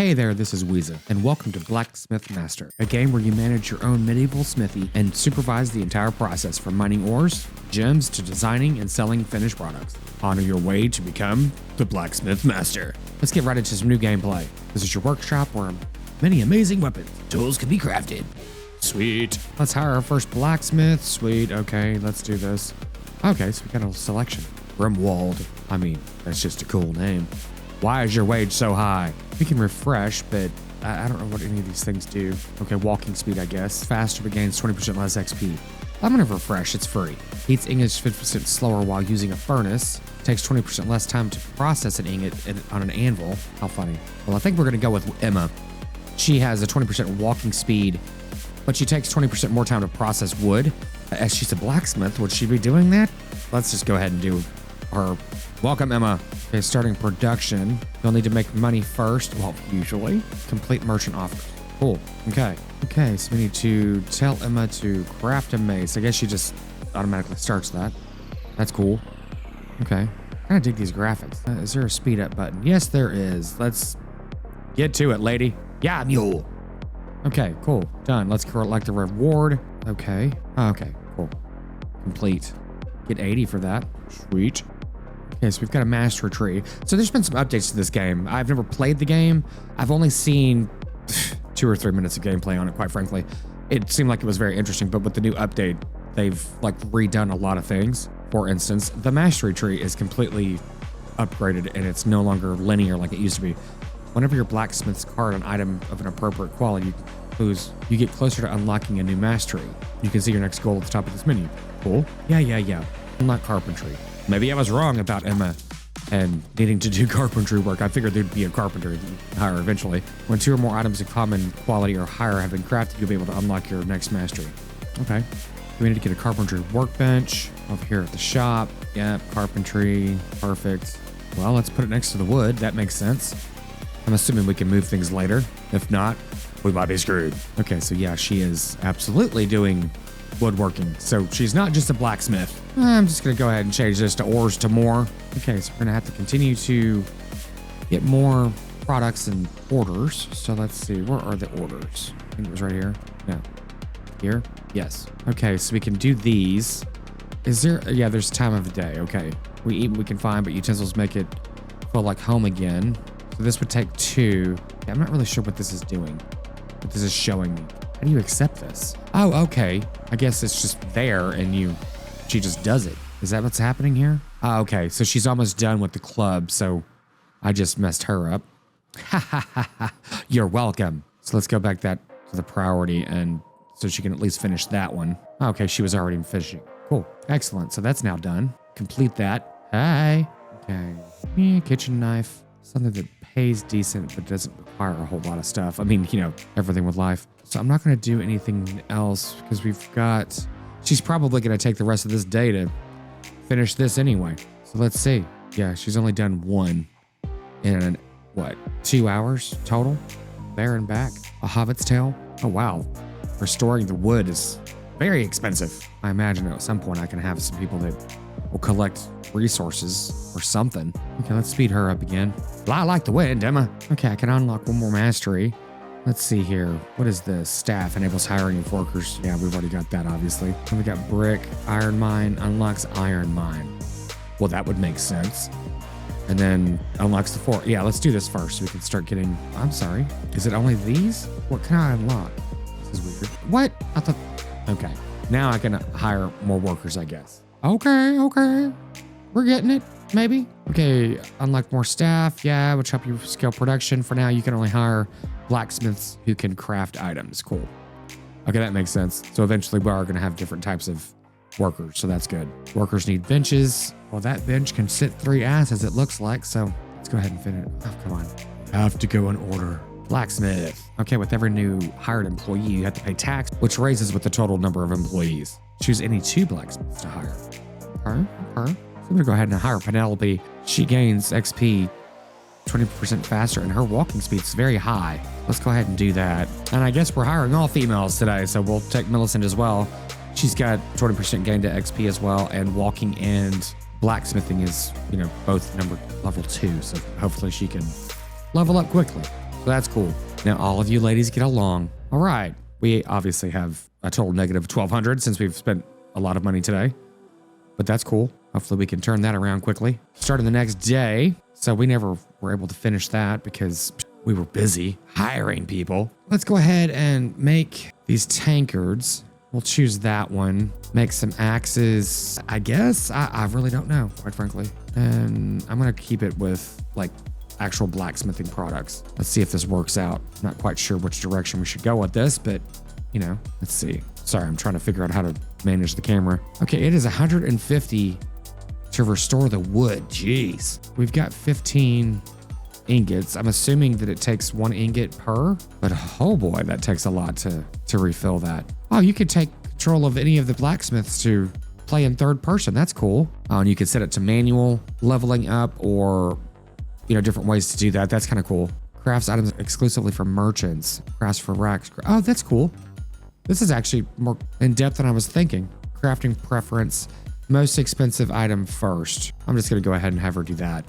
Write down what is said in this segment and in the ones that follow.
Hey there, this is Weeza, and welcome to Blacksmith Master, a game where you manage your own medieval smithy and supervise the entire process from mining ores, gems, to designing and selling finished products. On your way to become the Blacksmith Master. Let's get right into some new gameplay. This is your workshop where many amazing weapons, tools can be crafted. Sweet. Let's hire our first blacksmith. Sweet. Okay, let's do this. Okay, so we got a selection. Grimwald. I mean, that's just a cool name. Why is your wage so high? We can refresh, but I don't know what any of these things do. Okay, walking speed, I guess. Faster but gains 20% less XP. I'm gonna refresh, it's free. Heats ingots 50% slower while using a furnace. Takes 20% less time to process an ingot on an anvil. How funny. Well, I think we're gonna go with Emma. She has a 20% walking speed, but she takes 20% more time to process wood. As she's a blacksmith, would she be doing that? Let's just go ahead and do her. Welcome, Emma. Okay, starting production. You'll need to make money first. Well, usually. Complete merchant offers. Cool. Okay. Okay, so we need to tell Emma to craft a mace. I guess she just automatically starts that. That's cool. Okay. I kind of dig these graphics. Is there a speed up button? Yes, there is. Let's get to it, lady. Yeah, mule. Okay, cool. Done. Let's collect the reward. Okay. Okay, cool. Complete. Get 80 for that. Sweet. Okay, so we've got a mastery tree. So there's been some updates to this game. I've never played the game. I've only seen 2 or 3 minutes of gameplay on it, quite frankly. It seemed like it was very interesting, but with the new update, they've like redone a lot of things. For instance, the mastery tree is completely upgraded and it's no longer linear like it used to be. Whenever your blacksmith's card an item of an appropriate quality, you get closer to unlocking a new mastery. You can see your next goal at the top of this menu. Cool. Yeah. Unlock carpentry. Maybe I was wrong about Emma and needing to do carpentry work. I figured there'd be a carpenter hire eventually. When 2 or more items of common quality or higher have been crafted, you'll be able to unlock your next mastery. Okay. We need to get a carpentry workbench over here at the shop. Yep, carpentry. Perfect. Well, let's put it next to the wood. That makes sense. I'm assuming we can move things later. If not, we might be screwed. Okay, so yeah, she is absolutely doing woodworking. So she's not just a blacksmith. I'm just gonna go ahead and change this to ores to more. Okay, so we're gonna have to continue to get more products and orders. So let's see, where are the orders? I think it was right here. No. Here? Yes. Okay, so we can do these. Is there, yeah, there's time of the day. Okay. We eat what we can find, but utensils make it feel like home again. So this would take 2. Yeah, I'm not really sure what this is doing, what this is showing me. How do you accept this? Oh, okay. I guess it's just there and she just does it. Is that what's happening here? Oh, okay. So she's almost done with the club. So I just messed her up. You're welcome. So let's go back to the priority and so she can at least finish that one. Okay. She was already finishing. Cool. Excellent. So that's now done. Complete that. Hey. Okay. Yeah, kitchen knife. Something that pays decent but doesn't require a whole lot of stuff. I mean, everything with life. So I'm not going to do anything else because she's probably going to take the rest of this day to finish this anyway. So let's see. Yeah, she's only done 1 in 2 hours total? There and back. A hobbit's tail? Oh, wow. Restoring the wood is very expensive. I imagine at some point I can have some people that will collect resources or something. Okay, let's speed her up again. Well, I like the wind, Emma. Okay, I can unlock 1 more mastery. Let's see here. What is this? Staff enables hiring of workers. Yeah, we've already got that, obviously. And we got brick, iron mine, unlocks iron mine. Well, that would make sense. And then unlocks the 4. Yeah, let's do this first so we can start getting... I'm sorry. Is it only these? What can I unlock? This is weird. What? I thought... Okay. Now I can hire more workers, I guess. Okay. We're getting it. Maybe. Okay, unlock more staff. Yeah, which help you scale production. For now, you can only hire blacksmiths who can craft items. Cool. Okay, that makes sense. So eventually we are going to have different types of workers, so that's good. Workers need benches. Well, that bench can sit 3 asses, it looks like, so let's go ahead and finish it. Oh, come on. Have to go in order. Blacksmith. Okay, with every new hired employee, you have to pay tax, which raises with the total number of employees. Choose any 2 blacksmiths to hire. Her. I'm gonna go ahead and hire Penelope. She gains XP 20% faster and her walking speed is very high. Let's go ahead and do that. And I guess we're hiring all females today, so we'll take Millicent as well. She's got 20% gain to XP as well, and walking and blacksmithing is, both level 2, so hopefully she can level up quickly. So that's cool. Now all of you ladies get along. All right. We obviously have a total negative 1,200 since we've spent a lot of money today, but that's cool. Hopefully we can turn that around quickly. Starting the next day. So we never were able to finish that because we were busy hiring people. Let's go ahead and make these tankards. We'll choose that one. Make some axes, I guess. I really don't know, quite frankly. And I'm going to keep it with like actual blacksmithing products. Let's see if this works out. Not quite sure which direction we should go with this, but you know, let's see. Sorry, I'm trying to figure out how to manage the camera. Okay, it is 150 to restore the wood. Jeez. We've got 15 ingots. I'm assuming that it takes 1 ingot per, but oh boy, that takes a lot to refill that. Oh, you could take control of any of the blacksmiths to play in third person. That's cool. Oh, and you could set it to manual leveling up or, you know, different ways to do that. That's kind of cool. Crafts items exclusively for merchants. Crafts for racks. Oh, that's cool. This is actually more in depth than I was thinking. Crafting preference. Most expensive item first. I'm just going to go ahead and have her do that.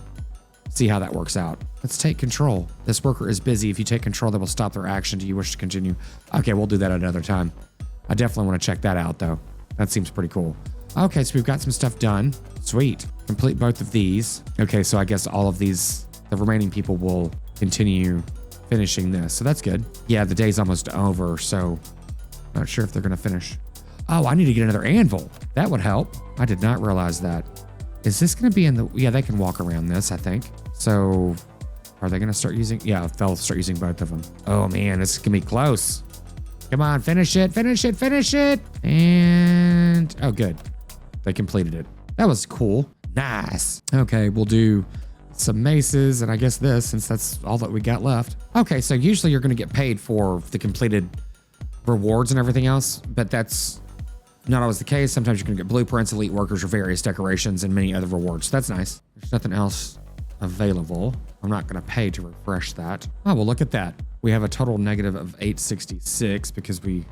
See how that works out. Let's take control. This worker is busy. If you take control, they will stop their action. Do you wish to continue? Okay, we'll do that another time. I definitely want to check that out though. That seems pretty cool. Okay, so we've got some stuff done. Sweet. Complete both of these. Okay, so I guess all of these, the remaining people will continue finishing this. So that's good. Yeah, the day's almost over, so not sure if they're going to finish. Oh, I need to get another anvil. That would help. I did not realize that. Is this going to be in the... Yeah, they can walk around this, I think. So are they going to start using... Yeah, they'll start using both of them. Oh, man, this is going to be close. Come on, finish it, finish it, finish it. And... Oh, good. They completed it. That was cool. Nice. Okay, we'll do some maces and I guess this, since that's all that we got left. Okay, so usually you're going to get paid for the completed rewards and everything else, but that's not always the case. Sometimes you're going to get blueprints, elite workers, or various decorations and many other rewards. So that's nice. There's nothing else available. I'm not going to pay to refresh that. Oh, well, look at that. We have a total negative of 866 because we,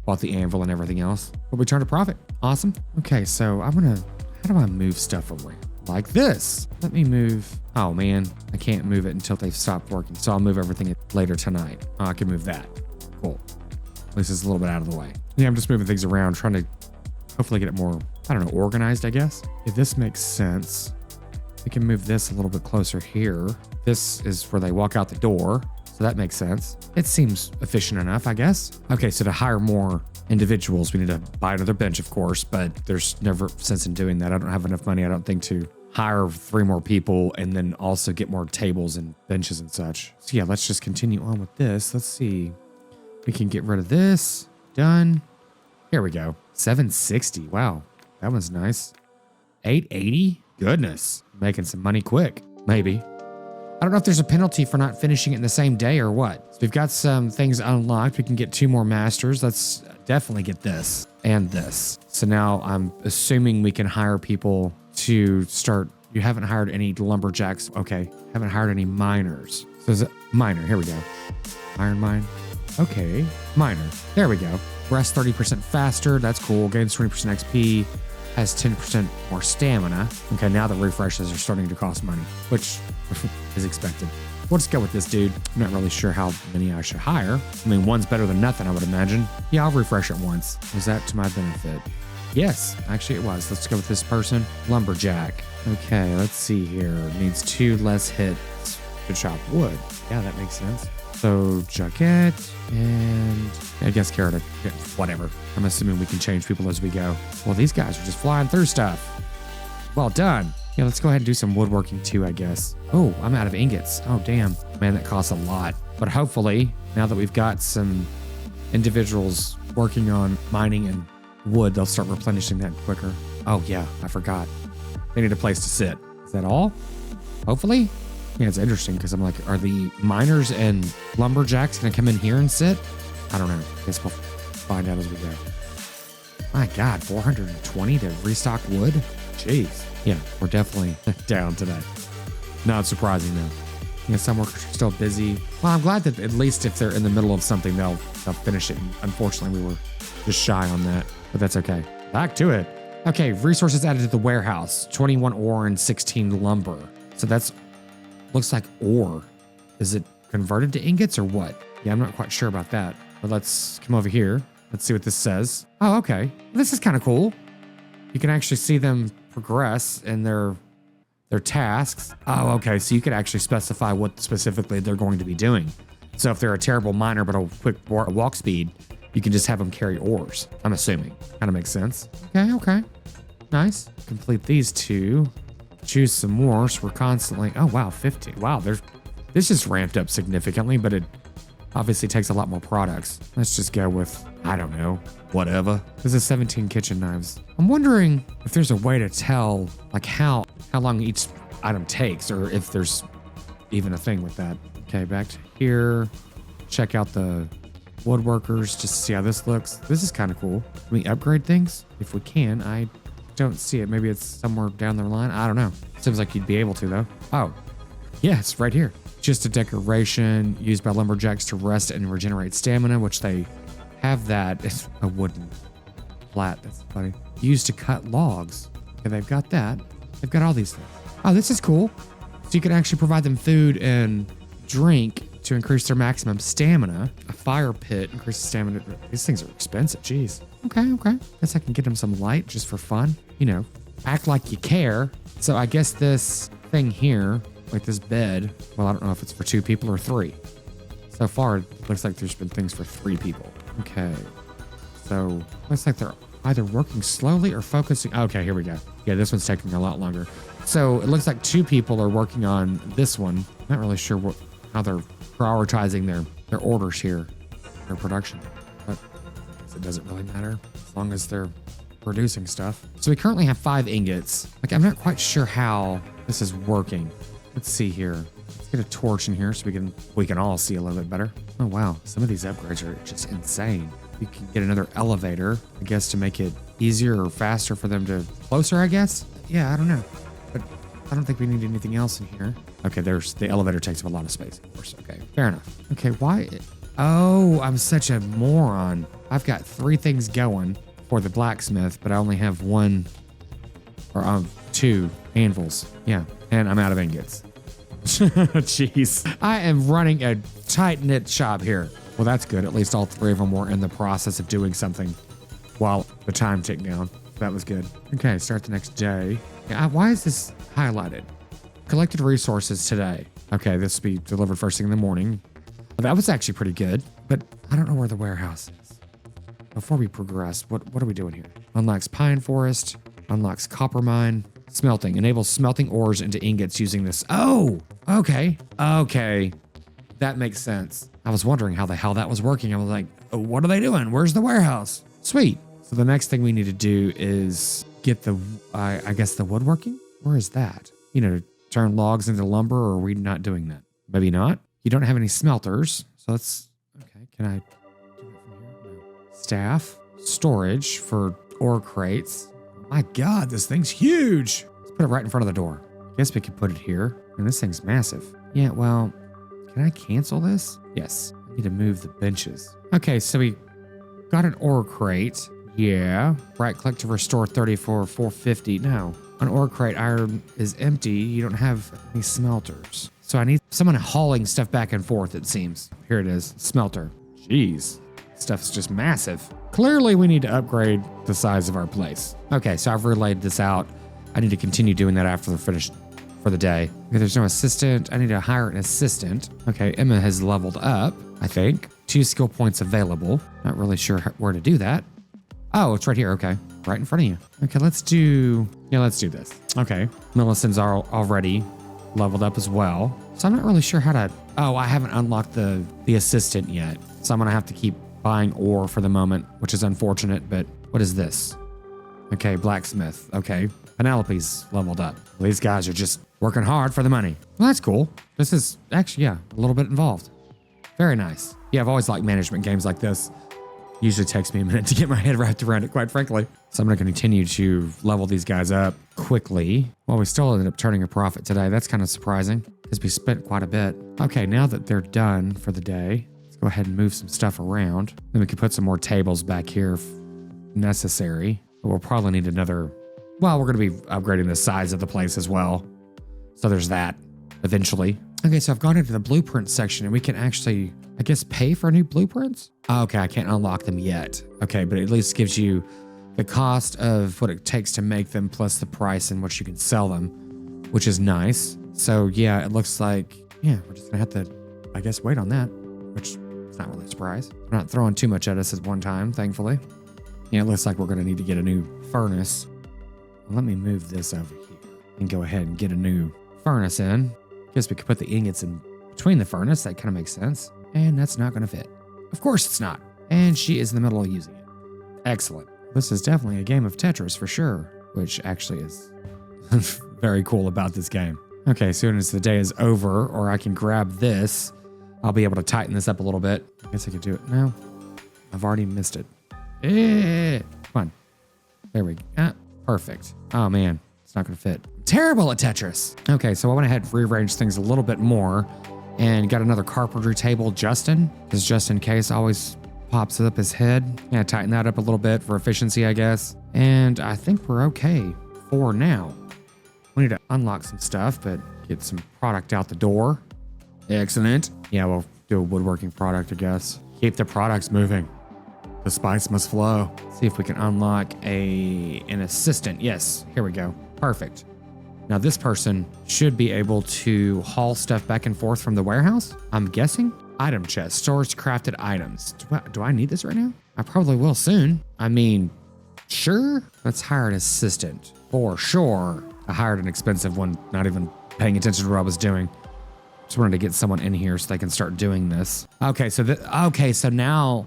bought the anvil and everything else, but we turned a profit. Awesome. Okay, so I'm going to, how do I move stuff around? Like this. Let me move. Oh, man, I can't move it until they've stopped working. So I'll move everything later tonight. Oh, I can move that. Cool. At least it's a little bit out of the way. Yeah, I'm just moving things around, trying to hopefully get it more, I don't know, organized, I guess. If this makes sense, we can move this a little bit closer here. This is where they walk out the door, so that makes sense. It seems efficient enough, I guess. Okay, so to hire more individuals, we need to buy another bench, of course, but there's never sense in doing that. I don't have enough money, I don't think, to hire 3 more people and then also get more tables and benches and such. So yeah, let's just continue on with this. Let's see. We can get rid of this. Done. Here we go. 760. Wow. That one's nice. 880. Goodness. Making some money quick. Maybe. I don't know if there's a penalty for not finishing it in the same day or what. So we've got some things unlocked. We can get 2 more masters. Let's definitely get this and this. So now I'm assuming we can hire people to start. You haven't hired any lumberjacks. Okay. Haven't hired any miners. So is it miner? Here we go. Iron mine. Okay, miner. There we go. Rest 30% faster. That's cool. Gains 20% XP. Has 10% more stamina. Okay, now the refreshes are starting to cost money, which is expected. We'll just go with this dude. I'm not really sure how many I should hire. I mean, one's better than nothing, I would imagine. Yeah, I'll refresh it once. Was that to my benefit? Yes, actually it was. Let's go with this person. Lumberjack. Okay, let's see here. Needs 2 less hits to chop wood. Yeah, that makes sense. So Jaquette and I guess Carrot, whatever. I'm assuming we can change people as we go. Well, these guys are just flying through stuff. Well done. Yeah, let's go ahead and do some woodworking too, I guess. Oh, I'm out of ingots. Oh, damn. Man, that costs a lot. But hopefully, now that we've got some individuals working on mining and wood, they'll start replenishing that quicker. Oh, yeah, I forgot. They need a place to sit. Is that all? Hopefully? Yeah, it's interesting because I'm like, are the miners and lumberjacks going to come in here and sit? I don't know. I guess we'll find out as we go. My God, 420 to restock wood? Jeez. Yeah, we're definitely down today. Not surprising though. Yeah, some workers are still busy. Well, I'm glad that at least if they're in the middle of something, they'll finish it. Unfortunately, we were just shy on that, but that's okay. Back to it. Okay, resources added to the warehouse. 21 ore and 16 lumber. So that's... looks like ore. Is it converted to ingots or what? Yeah, I'm not quite sure about that. But let's come over here. Let's see what this says. Oh, okay. This is kind of cool. You can actually see them progress in their tasks. Oh, okay. So you could actually specify what specifically they're going to be doing. So if they're a terrible miner but a quick walk speed, you can just have them carry ores, I'm assuming. Kind of makes sense. Okay. Nice. Complete these two. Choose some more. So we're constantly, oh wow, 50. Wow, this just ramped up significantly, but it obviously takes a lot more products. Let's just go with, I don't know, whatever. This is 17 kitchen knives. I'm wondering if there's a way to tell like how long each item takes, or if there's even a thing with that. Okay, back to here. Check out the woodworkers just to see how this looks. This is kind of cool. Can we upgrade things? If we can, I don't see it. Maybe it's somewhere down the line. I don't know. Seems like you'd be able to though. Oh, yeah, it's right here. Just a decoration used by lumberjacks to rest and regenerate stamina, which they have that. It's a wooden flat. That's funny. Used to cut logs. Okay, they've got that. They've got all these things. Oh, this is cool. So you can actually provide them food and drink to increase their maximum stamina. A fire pit increases stamina. These things are expensive. Jeez. Okay. Guess I can get them some light just for fun. You know, act like you care. So I guess this thing here, like this bed, well, I don't know if it's for 2 people or 3. So far, it looks like there's been things for 3 people. Okay. So looks like they're either working slowly or focusing. Okay, here we go. Yeah, this one's taking a lot longer. So it looks like 2 people are working on this one. Not really sure how they're prioritizing their orders here, their production, but it doesn't really matter as long as they're producing stuff. So we currently have 5 ingots. Like, I'm not quite sure how this is working. Let's see here. Let's get a torch in here so we can all see a little bit better. Oh wow, some of these upgrades are just insane. You can get another elevator, I guess, to make it easier or faster for them to closer, I guess. Yeah, I don't know, but I don't think we need anything else in here. Okay, there's the elevator takes up a lot of space, of course. Okay, fair enough. Okay, why? Oh, I'm such a moron. I've got 3 things going for the blacksmith, but I only have 1 or 2 anvils. Yeah, and I'm out of ingots. Jeez, I am running a tight-knit shop here. Well, that's good. At least all 3 of them were in the process of doing something while the time ticked down. That was good. Okay, start the next day. Yeah, why is this highlighted? Collected resources today. Okay, this will be delivered first thing in the morning. That was actually pretty good, but I don't know where the warehouse is. Before we progress, what are we doing here? Unlocks pine forest, unlocks copper mine, smelting. Enables smelting ores into ingots using this. Oh, okay. That makes sense. I was wondering how the hell that was working. I was like, oh, what are they doing? Where's the warehouse? Sweet. So the next thing we need to do is get the, I guess the woodworking? Where is that? You know, to turn logs into lumber, or are we not doing that? Maybe not. You don't have any smelters. So let's, okay, can I do it from here? No. Staff, storage for ore crates. My God, this thing's huge. Let's put it right in front of the door. Guess we could put it here. And this thing's massive. Yeah, well, can I cancel this? Yes, I need to move the benches. Okay, so we got an ore crate. Yeah, right click to restore 34, 450. No, an ore crate iron is empty. You don't have any smelters. So I need someone hauling stuff back and forth, it seems. Here it is, smelter. Jeez, stuff's just massive. Clearly we need to upgrade the size of our place. Okay, so I've relayed this out. I need to continue doing that after they're finished for the day. Okay, there's no assistant. I need to hire an assistant. Okay, Emma has leveled up, I think. 2 skill points available. Not really sure where to do that. Oh, it's right here. Okay, right in front of you. Okay, let's do this. Okay, Millicent's already leveled up as well. So I'm not really sure how to, I haven't unlocked the assistant yet. So I'm gonna have to keep buying ore for the moment, which is unfortunate, but what is this? Okay, blacksmith. Okay, Penelope's leveled up. Well, these guys are just working hard for the money. Well, that's cool. This is actually, yeah, a little bit involved. Very nice. Yeah, I've always liked management games like this. Usually takes me a minute to get my head wrapped around it, quite frankly. So I'm going to continue to level these guys up quickly. Well, we still ended up turning a profit today. That's kind of surprising because we spent quite a bit. Okay, now that they're done for the day, let's go ahead and move some stuff around. Then we can put some more tables back here if necessary. But we'll probably need another, well, we're going to be upgrading the size of the place as well. So there's that eventually. Okay, so I've gone into the blueprint section and we can actually, I guess, pay for new blueprints. Okay, I can't unlock them yet. Okay, but it at least gives you the cost of what it takes to make them plus the price and what you can sell them, which is nice. So yeah, it looks like, yeah, we're just gonna have to, I guess, wait on that, which is not really a surprise. They're not throwing too much at us at one time, thankfully. Yeah, it looks like we're gonna need to get a new furnace. Let me move this over here and go ahead and get a new furnace in. Guess we could put the ingots in between the furnace. That kind of makes sense. And that's not going to fit. Of course it's not. And she is in the middle of using it. Excellent. This is definitely a game of Tetris for sure, which actually is very cool about this game. Okay, as soon as the day is over, or I can grab this, I'll be able to tighten this up a little bit. I guess I could do it. No, I've already missed it. Come on. There we go. Perfect. Oh man, it's not going to fit. Terrible at Tetris. Okay, so I went ahead and rearranged things a little bit more and got another carpentry table, Justin, because just in case always pops up his head. Yeah, tighten that up a little bit for efficiency, I guess. And I think we're okay for now. We need to unlock some stuff, but get some product out the door. Excellent. Yeah, we'll do a woodworking product, I guess. Keep the products moving. The spice must flow. See if we can unlock an assistant. Yes, here we go. Perfect. Now this person should be able to haul stuff back and forth from the warehouse. I'm guessing. Item chest, stores crafted items. Do I need this right now? I probably will soon. I mean, sure. Let's hire an assistant for sure. I hired an expensive one, not even paying attention to what I was doing. Just wanted to get someone in here so they can start doing this. Okay, so now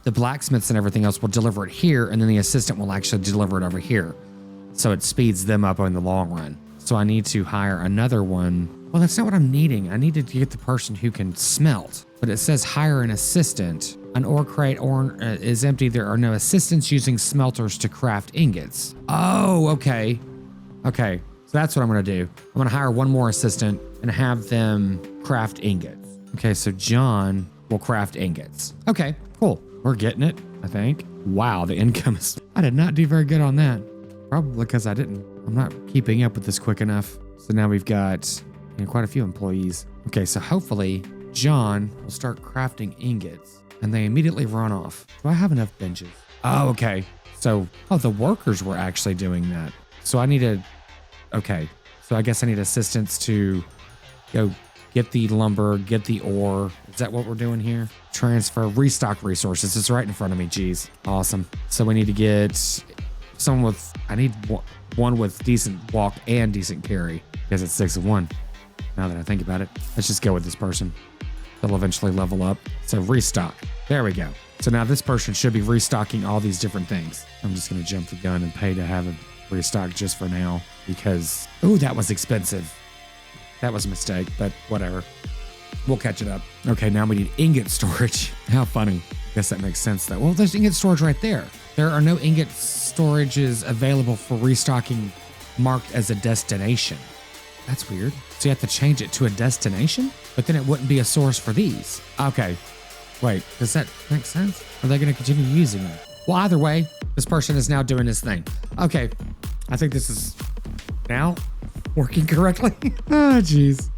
the blacksmiths and everything else will deliver it here, and then the assistant will actually deliver it over here. So it speeds them up in the long run. So I need to hire another one. Well, that's not what I'm needing. I needed to get the person who can smelt, but it says hire an assistant. An ore crate is empty. There are no assistants using smelters to craft ingots. Oh, okay. Okay, so that's what I'm gonna do. I'm gonna hire one more assistant and have them craft ingots. Okay, so John will craft ingots. Okay, cool. We're getting it, I think. Wow, the income is, I did not do very good on that. Probably because I'm not keeping up with this quick enough. So now we've got quite a few employees. Okay, so hopefully John will start crafting ingots and they immediately run off. Do I have enough benches? Oh, okay. So, the workers were actually doing that. So I needed, okay. So I guess I need assistants to go get the lumber, get the ore. Is that what we're doing here? Transfer, restock resources. It's right in front of me, geez. Awesome. So we need to get someone with, I need one with decent walk and decent carry because it's 6 of 1. Now that I think about it, let's just go with this person. They'll eventually level up. So restock. There we go. So now this person should be restocking all these different things. I'm just going to jump the gun and pay to have it restocked just for now because, ooh, that was expensive. That was a mistake, but whatever. We'll catch it up. Okay, now we need ingot storage. How funny. Guess that makes sense though. Well, there's ingot storage right there. There are no ingot storages available for restocking marked as a destination. That's weird. So you have to change it to a destination, but then it wouldn't be a source for these. Okay. Wait, does that make sense? Are they going to continue using it? Well, either way, this person is now doing his thing. Okay. I think this is now working correctly. Oh, geez.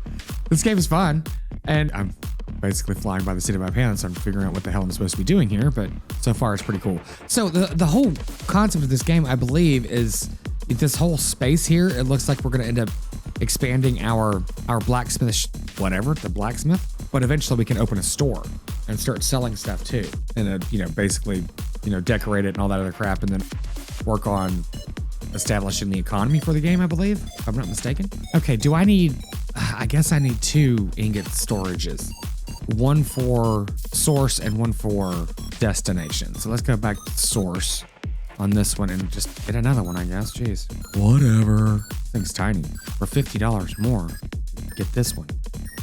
This game is fun. And I'm basically flying by the seat of my pants. I'm figuring out what the hell I'm supposed to be doing here, but so far it's pretty cool. So the whole concept of this game, I believe, is this whole space here. It looks like we're going to end up expanding our blacksmith, the blacksmith, but eventually we can open a store and start selling stuff too. And basically, decorate it and all that other crap, and then work on establishing the economy for the game, I believe, if I'm not mistaken. Okay, I guess I need 2 ingot storages. One for source and one for destination. So let's go back to source on this one and just get another one, I guess. Jeez. Whatever. This thing's tiny. For $50 more, get this one.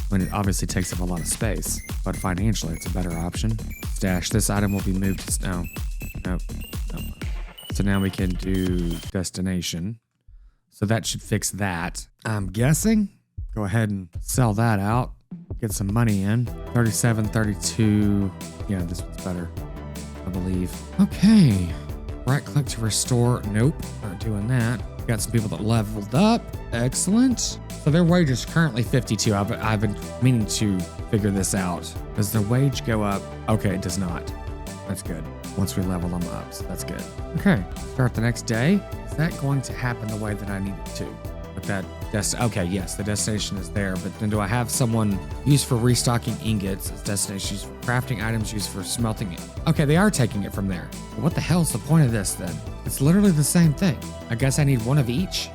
When it obviously takes up a lot of space, but financially it's a better option. Stash. This item will be moved to snow. Nope. So now we can do destination. So that should fix that. I'm guessing. Go ahead and sell that out. Get some money in. 37, 32. Yeah, this one's better, I believe. Okay. Right click to restore. Nope, not doing that. Got some people that leveled up. Excellent. So their wage is currently 52. I've been meaning to figure this out. Does the wage go up? Okay, it does not. That's good. Once we level them up, so that's good. Okay, start the next day. Is that going to happen the way that I need it to? With that okay, yes, the destination is there, but then do I have someone used for restocking ingots as destination used for crafting items used for smelting it? Okay, they are taking it from there. But what the hell's the point of this then? It's literally the same thing. I guess I need one of each.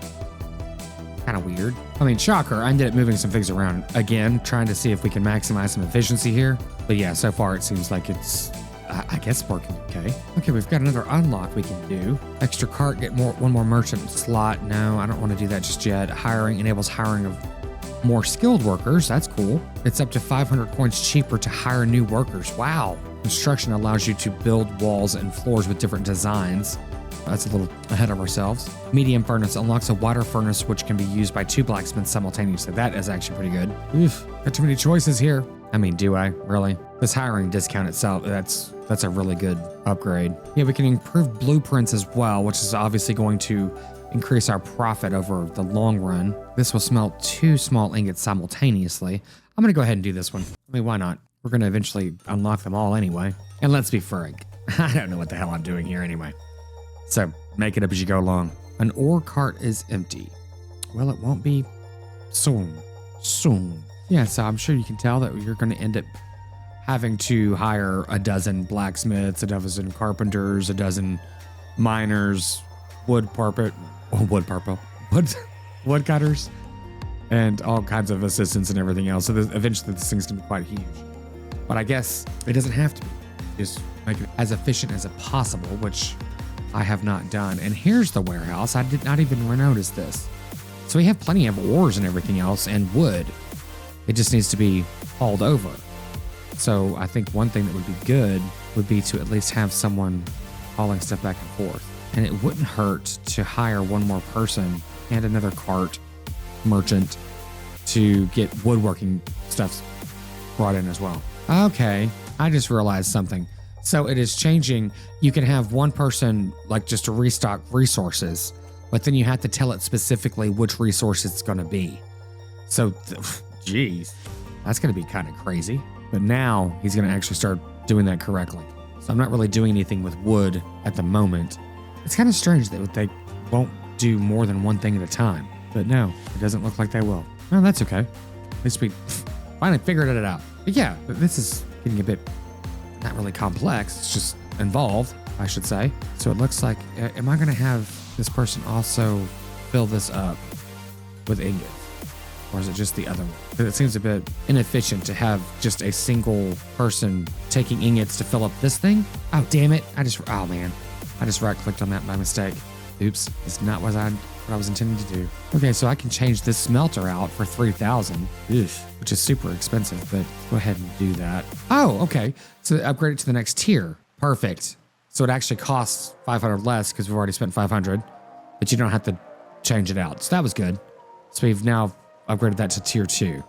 Kind of weird. I mean, shocker, I ended up moving some things around again, trying to see if we can maximize some efficiency here. But yeah, so far it seems like it's, I guess, working okay. Okay, we've got another unlock we can do. Extra cart, get one more merchant slot. No, I don't want to do that just yet. Hiring enables hiring of more skilled workers. That's cool. It's up to 500 coins cheaper to hire new workers. Wow. Construction allows you to build walls and floors with different designs. That's a little ahead of ourselves. Medium furnace unlocks a wider furnace which can be used by 2 blacksmiths simultaneously. That is actually pretty good. Oof, got too many choices here. I mean, do I? Really? This hiring discount itself, that's a really good upgrade. Yeah, we can improve blueprints as well, which is obviously going to increase our profit over the long run. This will smelt 2 small ingots simultaneously. I'm gonna go ahead and do this one. I mean, why not? We're gonna eventually unlock them all anyway. And let's be frank, I don't know what the hell I'm doing here anyway. So make it up as you go along. An ore cart is empty. Well, it won't be soon. Soon. Yeah, so I'm sure you can tell that you're going to end up having to hire a dozen blacksmiths, a dozen carpenters, a dozen miners, wood cutters, and all kinds of assistants and everything else. So eventually this thing's going to be quite huge. But I guess it doesn't have to be. Just make it as efficient as possible, which I have not done. And here's the warehouse. I did not even notice this. So we have plenty of ores and everything else and wood. It just needs to be hauled over. So I think one thing that would be good would be to at least have someone hauling stuff back and forth. And it wouldn't hurt to hire one more person and another cart merchant to get woodworking stuff brought in as well. Okay, I just realized something. So it is changing. You can have one person like just to restock resources, but then you have to tell it specifically which resource it's going to be. So, geez, that's going to be kind of crazy. But now he's going to actually start doing that correctly. So I'm not really doing anything with wood at the moment. It's kind of strange that they won't do more than one thing at a time. But no, it doesn't look like they will. Well, that's okay. At least we finally figured it out. But yeah, this is getting a bit not really complex. It's just involved, I should say. So it looks like, am I going to have this person also fill this up with ingots? Or is it just the other one? Because it seems a bit inefficient to have just a single person taking ingots to fill up this thing. Oh, damn it. Oh man. I just right clicked on that by mistake. Oops. It's not what I was intending to do. Okay, so I can change this smelter out for 3,000, which is super expensive, but go ahead and do that. Oh, okay. So upgrade it to the next tier. Perfect. So it actually costs 500 less because we've already spent 500, but you don't have to change it out. So that was good. So we've now upgraded that to tier 2.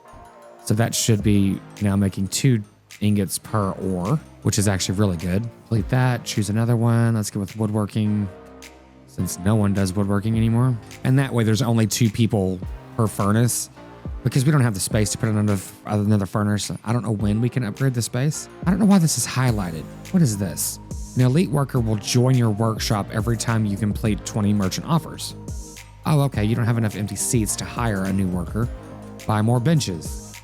So that should be now making 2 ingots per ore, which is actually really good. Complete that, choose another one. Let's go with woodworking, since no one does woodworking anymore. And that way there's only 2 people per furnace because we don't have the space to put another furnace. I don't know when we can upgrade the space. I don't know why this is highlighted. What is this? An elite worker will join your workshop every time you complete 20 merchant offers. Oh, okay, you don't have enough empty seats to hire a new worker. Buy more benches.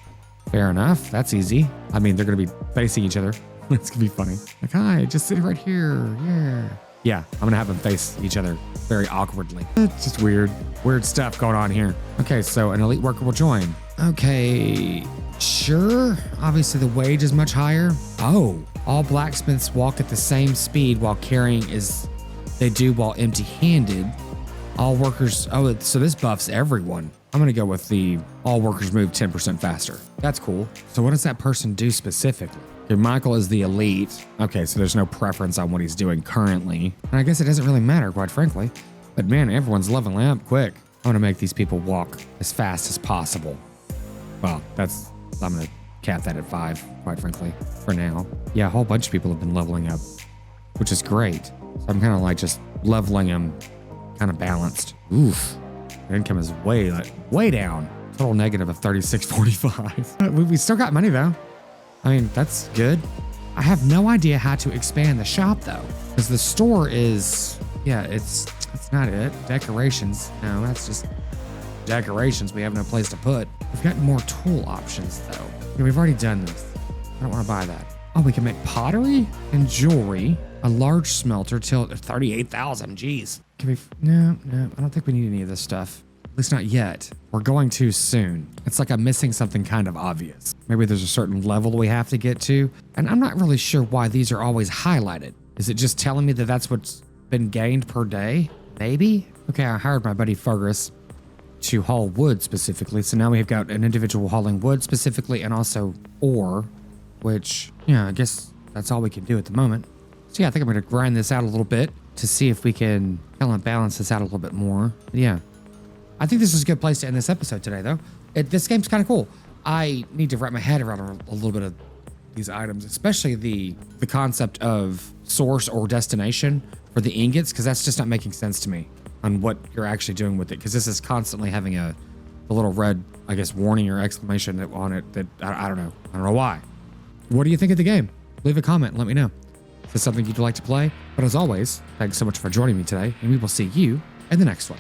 Fair enough, that's easy. I mean, they're gonna be facing each other. It's gonna be funny. Like, hi, just sit right here, yeah. Yeah, I'm gonna have them face each other very awkwardly. It's just weird stuff going on here. Okay, so an elite worker will join. Okay, sure. Obviously the wage is much higher. Oh, all blacksmiths walk at the same speed while carrying as they do while empty-handed. All workers, so this buffs everyone. I'm gonna go with the all workers move 10% faster. That's cool. So what does that person do specifically? Okay, Michael is the elite. Okay, so there's no preference on what he's doing currently. And I guess it doesn't really matter, quite frankly. But man, everyone's leveling up quick. I wanna make these people walk as fast as possible. Well, I'm gonna cap that at 5, quite frankly, for now. Yeah, a whole bunch of people have been leveling up, which is great. So I'm kind of like just leveling them kind of balanced. Oof. Our income is way down. Total negative of 36.45. We still got money though. I mean, that's good. I have no idea how to expand the shop though, because the store is, yeah, it's not it. Decorations, no, that's just decorations we have no place to put. We've got more tool options though. Yeah, we've already done this. I don't want to buy that. Oh, we can make pottery and jewelry, a large smelter till 38,000. Jeez. Can we? No, I don't think we need any of this stuff. At least not yet. We're going to soon. It's like I'm missing something kind of obvious. Maybe there's a certain level we have to get to. And I'm not really sure why these are always highlighted. Is it just telling me that that's what's been gained per day? Maybe? Okay, I hired my buddy Fergus to haul wood specifically. So now we've got an individual hauling wood specifically and also ore, which, yeah, I guess that's all we can do at the moment. So yeah, I think I'm going to grind this out a little bit to see if we can kind of balance this out a little bit more. But yeah, I think this is a good place to end this episode today, though. This game's kind of cool. I need to wrap my head around a little bit of these items, especially the concept of source or destination for the ingots, because that's just not making sense to me on what you're actually doing with it, because this is constantly having a little red, I guess, warning or exclamation on it that I don't know. I don't know why. What do you think of the game? Leave a comment and let me know. If it's something you'd like to play. But as always, thanks so much for joining me today, and we will see you in the next one.